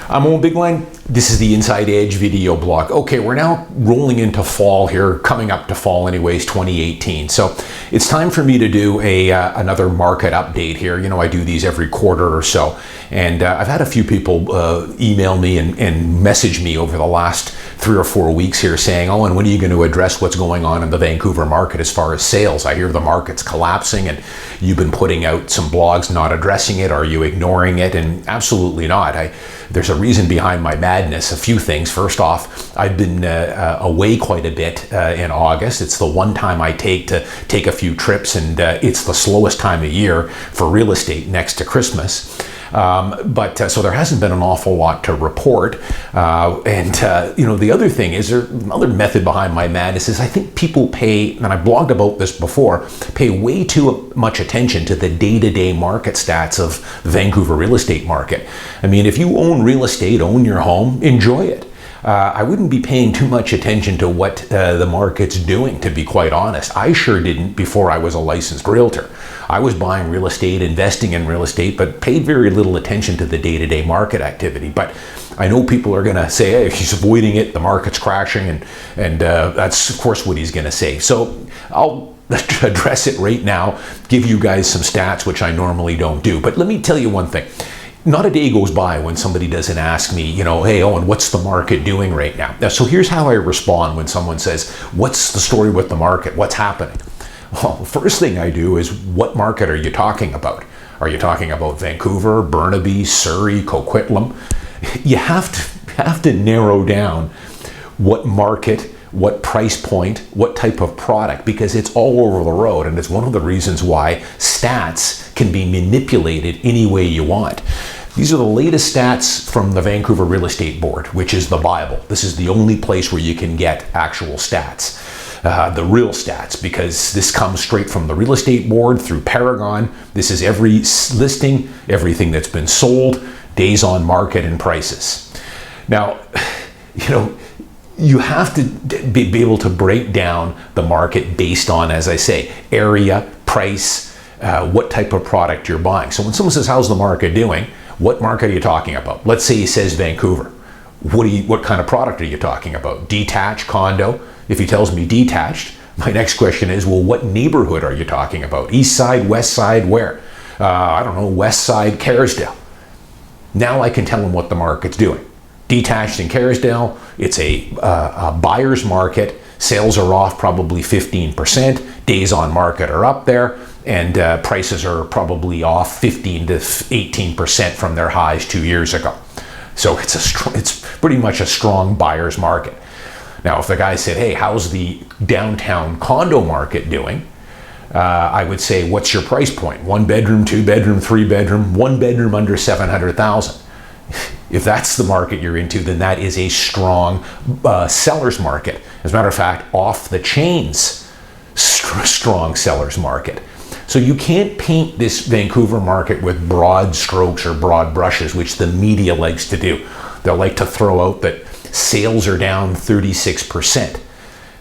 I'm Owen Bigland. This is the Inside Edge video blog. Okay, we're now rolling into fall here, coming up to fall anyways, 2018. So it's time for me to do another market update here. You know, I do these every quarter or so. And I've had a few people email me and message me over the last 3 or 4 weeks here saying, Owen, when are you going to address what's going on in the Vancouver market as far as sales? I hear the market's collapsing and you've been putting out some blogs not addressing it. Are you ignoring it? And absolutely not. There's a reason behind my madness. A few things. First off, I've been away quite a bit in August. It's the one time I take a few trips, and it's the slowest time of year for real estate next to Christmas. So there hasn't been an awful lot to report. The other thing is, another method behind my madness is I think people pay, and I blogged about this before, pay way too much attention to the day-to-day market stats of the Vancouver real estate market. I mean, if you own real estate, own your home, enjoy it. I wouldn't be paying too much attention to what the market's doing, to be quite honest. I sure didn't before I was a licensed realtor. I was buying real estate, investing in real estate, but paid very little attention to the day-to-day market activity. But I know people are going to say, hey, he's avoiding it, the market's crashing, and that's, of course, what he's going to say. So I'll address it right now, give you guys some stats, which I normally don't do. But let me tell you one thing. Not a day goes by when somebody doesn't ask me, hey, Owen, what's the market doing right now? So here's how I respond when someone says, what's the story with the market? What's happening? Well, the first thing I do is, what market are you talking about? Are you talking about Vancouver, Burnaby, Surrey, Coquitlam? You have to narrow down what market, what price point, what type of product, because it's all over the road, and it's one of the reasons why stats can be manipulated any way you want. These are the latest stats from the Vancouver Real Estate Board, which is the Bible. This is the only place where you can get actual stats, the real stats, because this comes straight from the Real Estate Board through Paragon. This is every listing, everything that's been sold, days on market, and prices. Now, you have to be able to break down the market based on, as I say, area, price, what type of product you're buying. So when someone says, how's the market doing? What market are you talking about? Let's say he says Vancouver. What kind of product are you talking about? Detached, condo? If he tells me detached, my next question is, well, what neighborhood are you talking about? East side, west side, where? I don't know, west side, Kerrisdale. Now I can tell him what the market's doing. Detached in Kerrisdale, it's a buyer's market. Sales are off probably 15%. Days on market are up there, and prices are probably off 15 to 18% from their highs 2 years ago. So it's pretty much a strong buyer's market. Now, if the guy said, hey, how's the downtown condo market doing? I would say, what's your price point? 1 bedroom, 2 bedroom, 3 bedroom, 1 bedroom under 700,000. If that's the market you're into, then that is a strong seller's market. As a matter of fact, off the chains, strong seller's market. So you can't paint this Vancouver market with broad strokes or broad brushes, which the media likes to do. They'll like to throw out that sales are down 36%.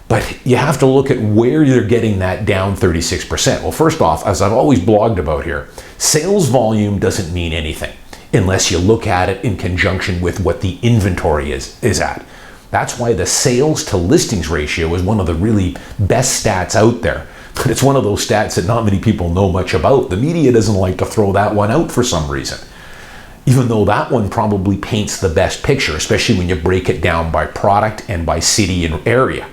But you have to look at where you're getting that down 36%. Well, first off, as I've always blogged about here, sales volume doesn't mean anything unless you look at it in conjunction with what the inventory is at. That's why the sales to listings ratio is one of the really best stats out there. But it's one of those stats that not many people know much about. The media doesn't like to throw that one out for some reason, even though that one probably paints the best picture, especially when you break it down by product and by city and area.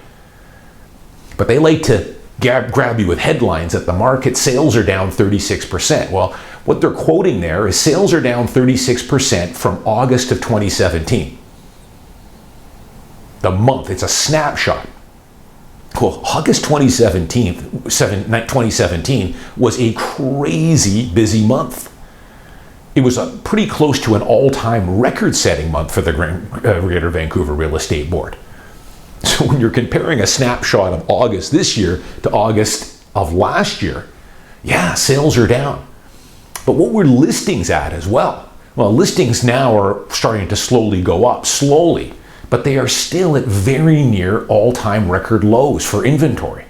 But they like to grab you with headlines that the market sales are down 36%. Well, what they're quoting there is sales are down 36% from August of 2017. The month, it's a snapshot. Well, August 2017 was a crazy busy month. It was pretty close to an all-time record-setting month for the Greater Vancouver Real Estate Board. So when you're comparing a snapshot of August this year to August of last year, yeah, sales are down. But what were listings at as well? Well, listings now are starting to slowly go up, but they are still at very near all-time record lows for inventory.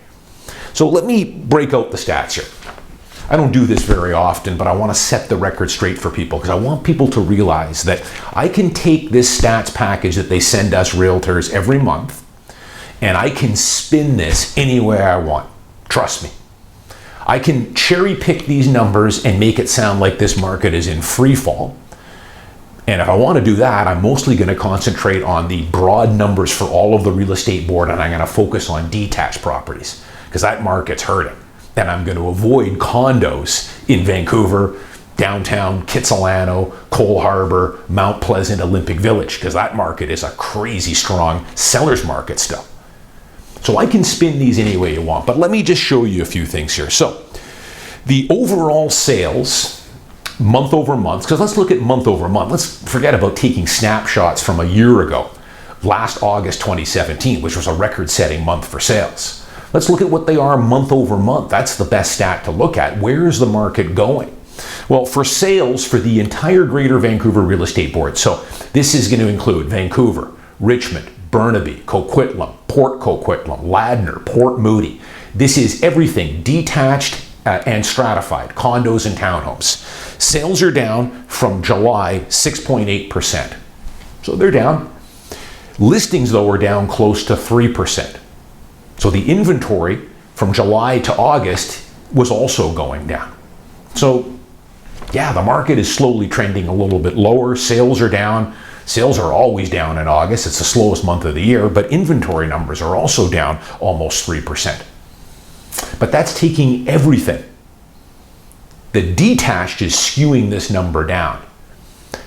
So let me break out the stats here. I don't do this very often, but I want to set the record straight for people because I want people to realize that I can take this stats package that they send us realtors every month and I can spin this any way I want. Trust me. I can cherry pick these numbers and make it sound like this market is in free fall. And if I want to do that, I'm mostly going to concentrate on the broad numbers for all of the real estate board, and I'm going to focus on detached properties because that market's hurting. And I'm going to avoid condos in Vancouver, downtown, Kitsilano, Cole Harbour, Mount Pleasant, Olympic Village, because that market is a crazy strong seller's market still. So I can spin these any way you want, but let me just show you a few things here. So the overall sales month over month, because let's look at month over month. Let's forget about taking snapshots from a year ago, last August 2017, which was a record-setting month for sales. Let's look at what they are month over month. That's the best stat to look at. Where is the market going? Well, for sales for the entire Greater Vancouver Real Estate Board, so this is going to include Vancouver, Richmond, Burnaby, Coquitlam, Port Coquitlam, Ladner, Port Moody. This is everything detached and stratified, condos and townhomes. Sales are down from July 6.8%. So they're down. Listings, though, are down close to 3%. So the inventory from July to August was also going down. So yeah, the market is slowly trending a little bit lower. Sales are down. Sales are always down in August. It's the slowest month of the year, but inventory numbers are also down almost 3%. But that's taking everything. The detached is skewing this number down,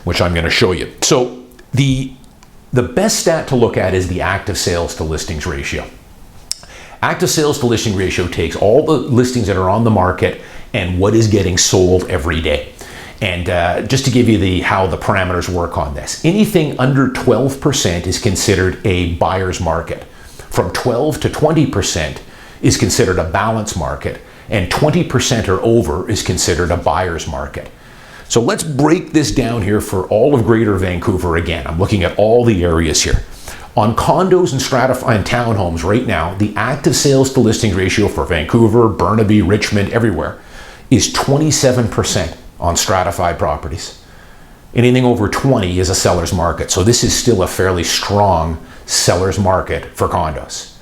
which I'm going to show you. So the best stat to look at is the active sales to listings ratio. Active sales to listing ratio takes all the listings that are on the market and what is getting sold every day. And just to give you how the parameters work on this, anything under 12% is considered a buyer's market. From 12 to 20% is considered a balanced market, and 20% or over is considered a buyer's market. So let's break this down here for all of Greater Vancouver again. I'm looking at all the areas here. On condos and stratified townhomes right now, the active sales to listings ratio for Vancouver, Burnaby, Richmond, everywhere is 27% on stratified properties. Anything over 20 is a seller's market. So this is still a fairly strong seller's market for condos.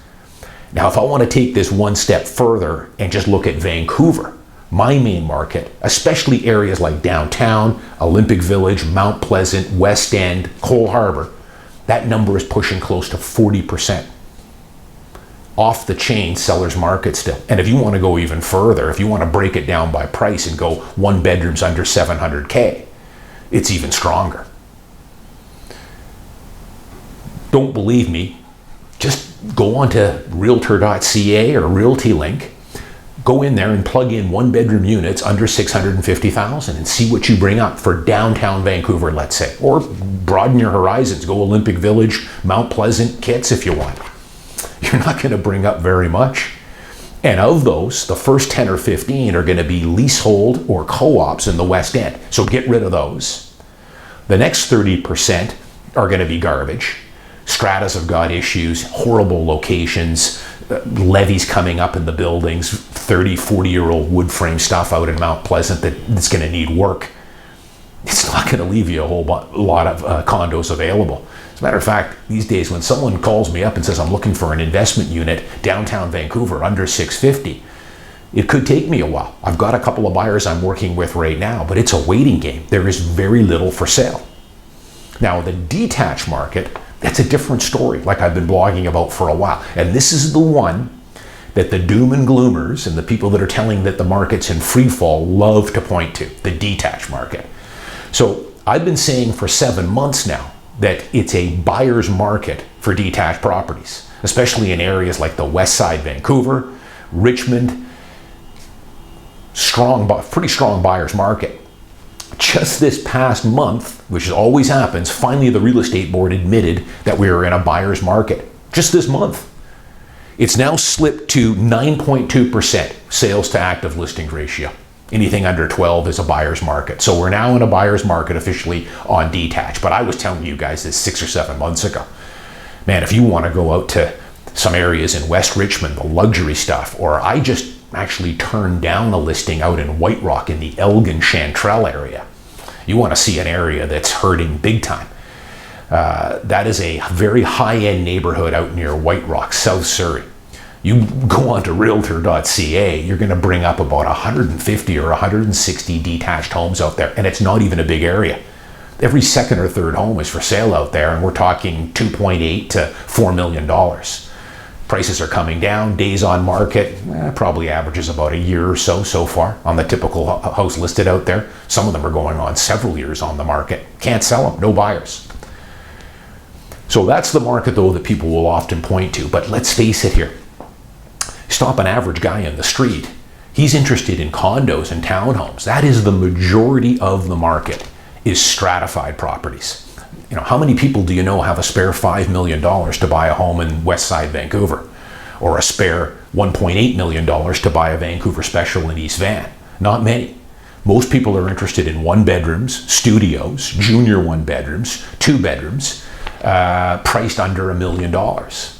Now, if I want to take this one step further and just look at Vancouver, my main market, especially areas like downtown, Olympic Village, Mount Pleasant, West End, Cole Harbour, that number is pushing close to 40%. Off the chain seller's market still. And if you want to go even further, if you want to break it down by price and go one bedrooms under $700K, it's even stronger. Don't believe me? Just go on to realtor.ca or RealtyLink, go in there and plug in one bedroom units under $650,000 and see what you bring up for downtown Vancouver, let's say. Or broaden your horizons, go Olympic Village, Mount Pleasant, Kits if you want. You're not going to bring up very much. And of those, the first 10 or 15 are going to be leasehold or co-ops in the West End. So get rid of those. The next 30% are going to be garbage. Stratas have got issues, horrible locations, levies coming up in the buildings, 30, 40-year-old wood frame stuff out in Mount Pleasant that's going to need work. It's not going to leave you a whole lot of condos available. As a matter of fact, these days when someone calls me up and says I'm looking for an investment unit downtown Vancouver under $650, it could take me a while. I've got a couple of buyers I'm working with right now, but it's a waiting game. There is very little for sale. Now, the detached market, that's a different story, like I've been blogging about for a while. And this is the one that the doom and gloomers and the people that are telling that the market's in free fall love to point to, the detached market. So I've been saying for 7 months now that it's a buyer's market for detached properties, especially in areas like the West Side Vancouver, Richmond, pretty strong buyer's market. Just this past month, which always happens, finally the real estate board admitted that we were in a buyer's market. Just this month. It's now slipped to 9.2% sales to active listings ratio. Anything under 12 is a buyer's market. So we're now in a buyer's market officially on detached. But I was telling you guys this 6 or 7 months ago. Man, if you want to go out to some areas in West Richmond, the luxury stuff, or I just actually turn down a listing out in White Rock in the Elgin Chantrell area. You want to see an area that's hurting big time. That is a very high-end neighborhood out near White Rock, South Surrey. You go on to realtor.ca, you're going to bring up about 150 or 160 detached homes out there, and it's not even a big area. Every second or third home is for sale out there, and we're talking $2.8 to $4 million. Prices are coming down. Days on market probably averages about a year or so far on the typical house listed out there. Some of them are going on several years on the market. Can't sell them, no buyers. So that's the market, though, that people will often point to. But let's face it here. Stop an average guy in the street. He's interested in condos and townhomes. That is the majority of the market, is stratified properties. You know, how many people do you know have a spare $5 million to buy a home in West Side Vancouver? Or a spare $1.8 million to buy a Vancouver special in East Van? Not many. Most people are interested in one bedrooms, studios, junior one bedrooms, two bedrooms, priced under $1 million.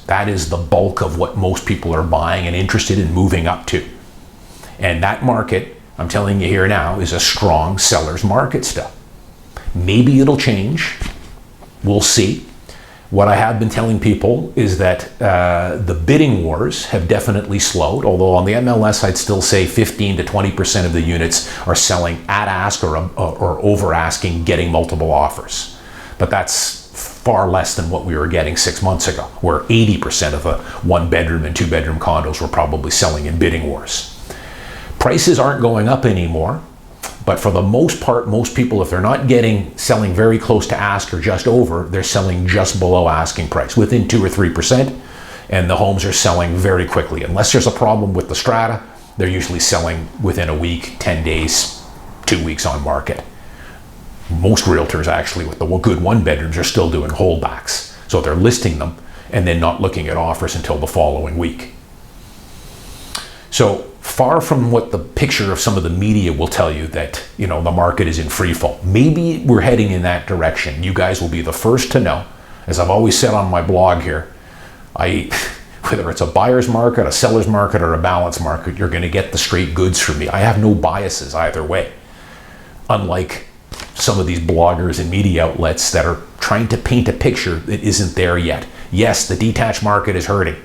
That is the bulk of what most people are buying and interested in moving up to. And that market, I'm telling you here now, is a strong seller's market still. Maybe it'll change. We'll see. What I have been telling people is that the bidding wars have definitely slowed, although on the MLS I'd still say 15 to 20% of the units are selling at ask or over asking, getting multiple offers. But that's far less than what we were getting 6 months ago, where 80% of the one bedroom and two bedroom condos were probably selling in bidding wars. Prices aren't going up anymore, but for the most part, most people, if they're not selling very close to ask or just over, they're selling just below asking price, within 2 or 3%, and the homes are selling very quickly. Unless there's a problem with the strata, they're usually selling within a week, 10 days, 2 weeks on market. Most realtors actually with the good one bedrooms are still doing holdbacks. So they're listing them and then not looking at offers until the following week. So far from what the picture of some of the media will tell you, that, you know, the market is in free fall. Maybe we're heading in that direction. You guys will be the first to know. As I've always said on my blog here, whether it's a buyer's market, a seller's market, or a balanced market, you're going to get the straight goods from me. I have no biases either way. Unlike some of these bloggers and media outlets that are trying to paint a picture that isn't there yet. Yes, the detached market is hurting.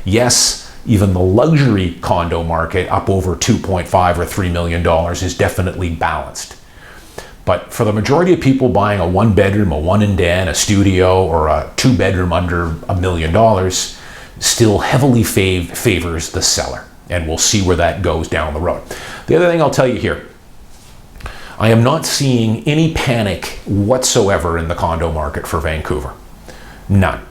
Yes, even the luxury condo market up over $2.5 or $3 million is definitely balanced. But for the majority of people buying a one bedroom, a one and den, a studio, or a two bedroom under $1 million, still heavily favors the seller. And we'll see where that goes down the road. The other thing I'll tell you here, I am not seeing any panic whatsoever in the condo market for Vancouver. None.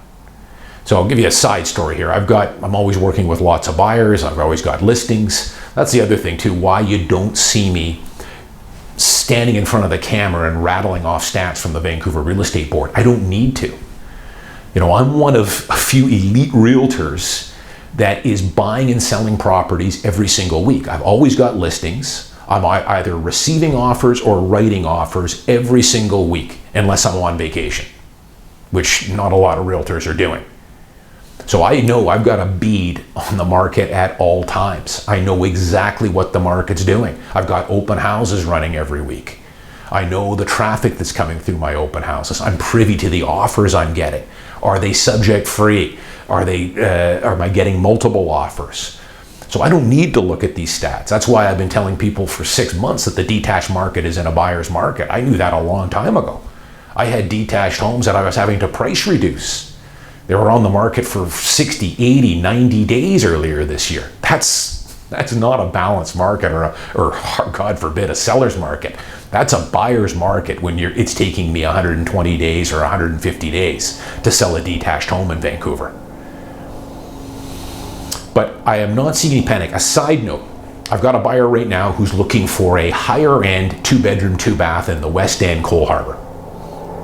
So I'll give you a side story here. I'm always working with lots of buyers. I've always got listings. That's the other thing too, why you don't see me standing in front of the camera and rattling off stats from the Vancouver Real Estate Board. I don't need to. You know, I'm one of a few elite realtors that is buying and selling properties every single week. I've always got listings. I'm either receiving offers or writing offers every single week, unless I'm on vacation, which not a lot of realtors are doing. So I know I've got a bead on the market at all times. I know exactly what the market's doing. I've got open houses running every week. I know the traffic that's coming through my open houses. I'm privy to the offers I'm getting. Are they subject free? Am I getting multiple offers? So I don't need to look at these stats. That's why I've been telling people for 6 months that the detached market is in a buyer's market. I knew that a long time ago. I had detached homes that I was having to price reduce. They were on the market for 60, 80, 90 days earlier this year. That's not a balanced market or God forbid, a seller's market. That's a buyer's market when it's taking me 120 days or 150 days to sell a detached home in Vancouver. But I am not seeing any panic. A side note, I've got a buyer right now who's looking for a higher end 2-bedroom, 2-bath in the West End, Cole Harbour.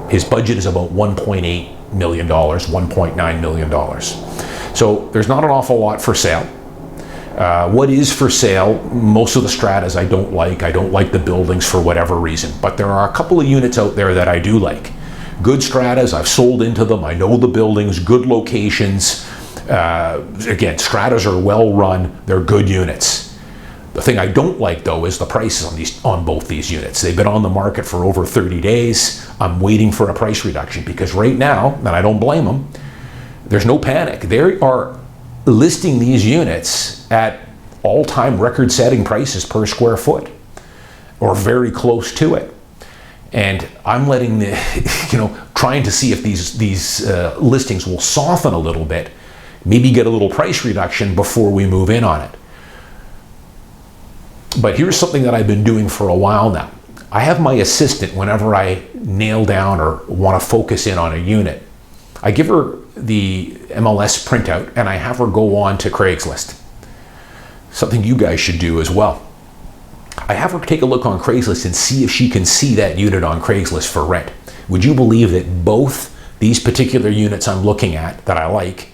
His budget is about $1.8 million, $1.9 million. So there's not an awful lot for sale. What is for sale, most of the stratas I don't like. I don't like the buildings for whatever reason. But there are a couple of units out there that I do like. Good stratas, I've sold into them. I know the buildings, good locations. Again, stratas are well run. They're good units. The thing I don't like, though, is the prices on both these units. They've been on the market for over 30 days. I'm waiting for a price reduction because right now, and I don't blame them, there's no panic. They are listing these units at all-time record-setting prices per square foot, or very close to it. And I'm letting trying to see if these listings will soften a little bit, maybe get a little price reduction before we move in on it. But here's something that I've been doing for a while now. I have my assistant, whenever I nail down or want to focus in on a unit, I give her the MLS printout and I have her go on to Craigslist. Something you guys should do as well. I have her take a look on Craigslist and see if she can see that unit on Craigslist for rent. Would you believe that both these particular units I'm looking at that I like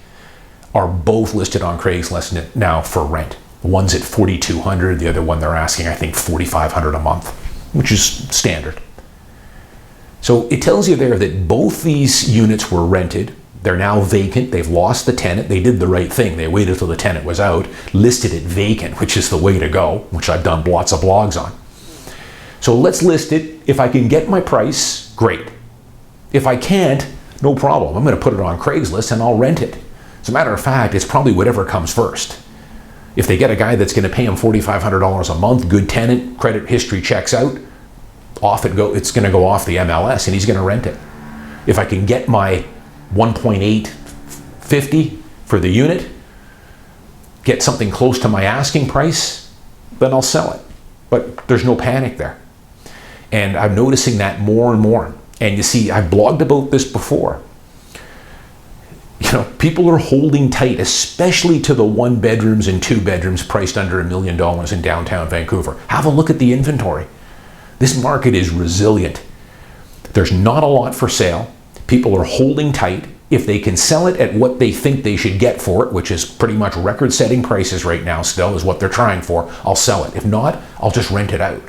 are both listed on Craigslist now for rent? One's at $4,200, the other one they're asking, I think, $4,500 a month, which is standard. So it tells you there that both these units were rented. They're now vacant. They've lost the tenant. They did the right thing. They waited till the tenant was out, listed it vacant, which is the way to go, which I've done lots of blogs on. So let's list it. If I can get my price, great. If I can't, no problem. I'm going to put it on Craigslist and I'll rent it. As a matter of fact, it's probably whatever comes first. If they get a guy that's going to pay him $4,500 a month, good tenant, credit history checks out, it's going to go off the MLS and he's going to rent it. If I can get my 1.850 for the unit, get something close to my asking price, then I'll sell it. But there's no panic there. And I'm noticing that more and more. And you see, I've blogged about this before. People are holding tight, especially to the 1 bedrooms and 2 bedrooms priced under $1 million in downtown Vancouver. Have a look at the inventory. This market is resilient. There's not a lot for sale. People are holding tight. If they can sell it at what they think they should get for it, which is pretty much record-setting prices right now still is what they're trying for, I'll sell it. If not, I'll just rent it out.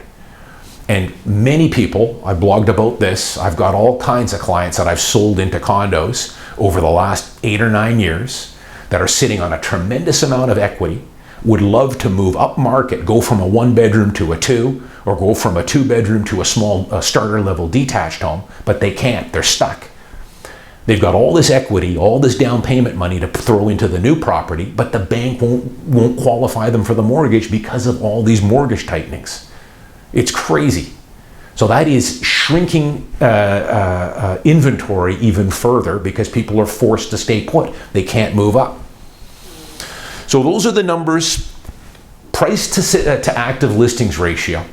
And many people, I blogged about this, I've got all kinds of clients that I've sold into condos over the last 8 or 9 years that are sitting on a tremendous amount of equity, would love to move up market, go from a 1-bedroom to a 2, or go from a 2-bedroom to a small starter level detached home, but they can't, they're stuck. They've got all this equity, all this down payment money to throw into the new property, but the bank won't qualify them for the mortgage because of all these mortgage tightenings. It's crazy. So that is shrinking inventory even further because people are forced to stay put. They can't move up. So those are the numbers. Price to active listings ratio.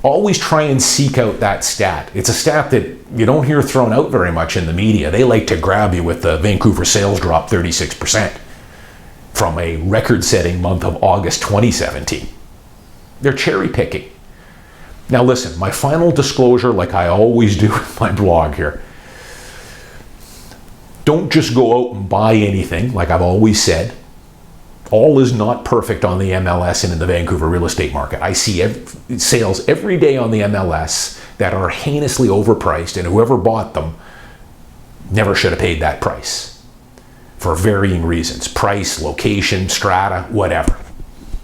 Always try and seek out that stat. It's a stat that you don't hear thrown out very much in the media. They like to grab you with the Vancouver sales drop 36% from a record-setting month of August 2017. They're cherry picking. Now listen, my final disclosure, like I always do with my blog here, don't just go out and buy anything, like I've always said. All is not perfect on the MLS and in the Vancouver real estate market. I see sales every day on the MLS that are heinously overpriced, and whoever bought them never should have paid that price for varying reasons. Price, location, strata, whatever.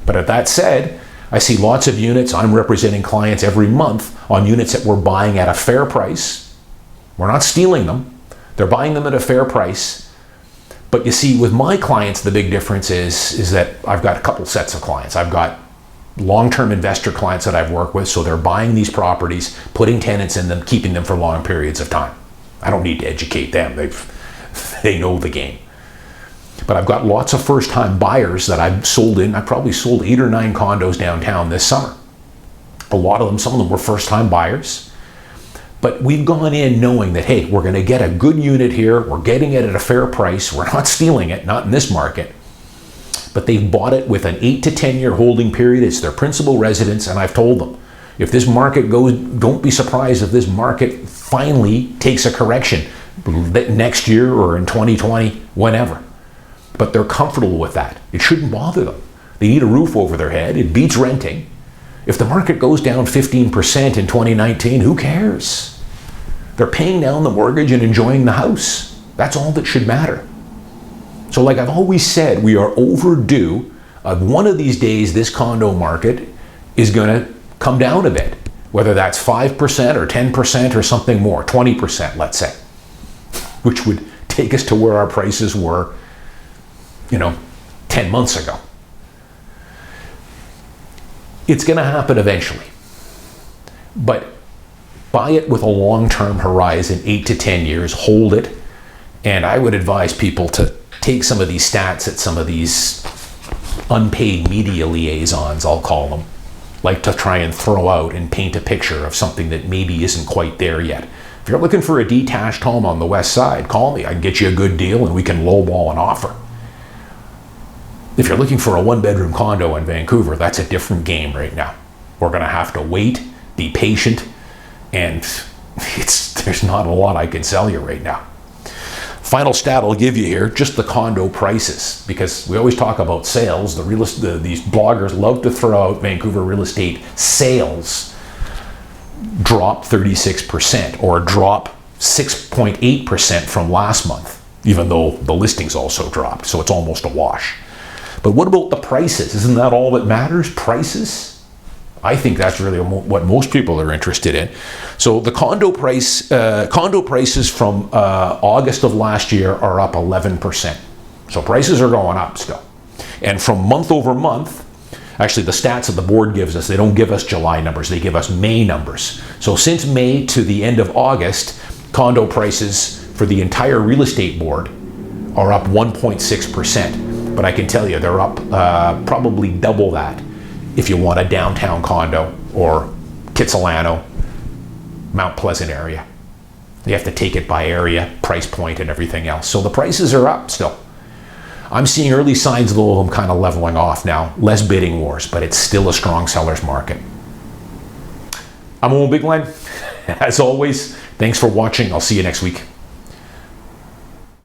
But that said, I see lots of units. I'm representing clients every month on units that we're buying at a fair price. We're not stealing them. They're buying them at a fair price. But you see, with my clients, the big difference is that I've got a couple sets of clients. I've got long-term investor clients that I've worked with, so they're buying these properties, putting tenants in them, keeping them for long periods of time. I don't need to educate them. They know the game. But I've got lots of first-time buyers that I've sold in. I probably sold 8 or 9 condos downtown this summer. A lot of them, some of them were first-time buyers. But we've gone in knowing that, hey, we're going to get a good unit here. We're getting it at a fair price. We're not stealing it, not in this market. But they've bought it with an 8 to 10 year holding period. It's their principal residence. And I've told them, if this market goes, don't be surprised if this market finally takes a correction next year or in 2020, whenever. But they're comfortable with that. It shouldn't bother them. They need a roof over their head. It beats renting. If the market goes down 15% in 2019, who cares? They're paying down the mortgage and enjoying the house. That's all that should matter. So like I've always said, we are overdue. One of these days, this condo market is going to come down a bit, whether that's 5% or 10% or something more, 20%, let's say, which would take us to where our prices were, 10 months ago. It's going to happen eventually, but buy it with a long-term horizon, 8 to 10 years, hold it. And I would advise people to take some of these stats at some of these unpaid media liaisons, I'll call them, like to try and throw out and paint a picture of something that maybe isn't quite there yet. If you're looking for a detached home on the west side, call me. I can get you a good deal and we can lowball an offer. If you're looking for a one-bedroom condo in Vancouver, that's a different game right now. We're going to have to wait, be patient, and there's not a lot I can sell you right now. Final stat I'll give you here, just the condo prices, because we always talk about sales. These bloggers love to throw out Vancouver real estate sales drop 36% or drop 6.8% from last month, even though the listings also dropped, so it's almost a wash. But what about the prices? Isn't that all that matters? Prices? I think that's really what most people are interested in. So the condo prices from August of last year are up 11%. So prices are going up still. And from month over month, actually the stats that the board gives us, they don't give us July numbers, they give us May numbers. So since May to the end of August, condo prices for the entire real estate board are up 1.6%. But I can tell you they're up probably double that if you want a downtown condo or Kitsilano, Mount Pleasant area. You have to take it by area, price point, and everything else. So the prices are up still. I'm seeing early signs of them kind of leveling off now. Less bidding wars, but it's still a strong seller's market. I'm Owen Bigland. As always, thanks for watching. I'll see you next week.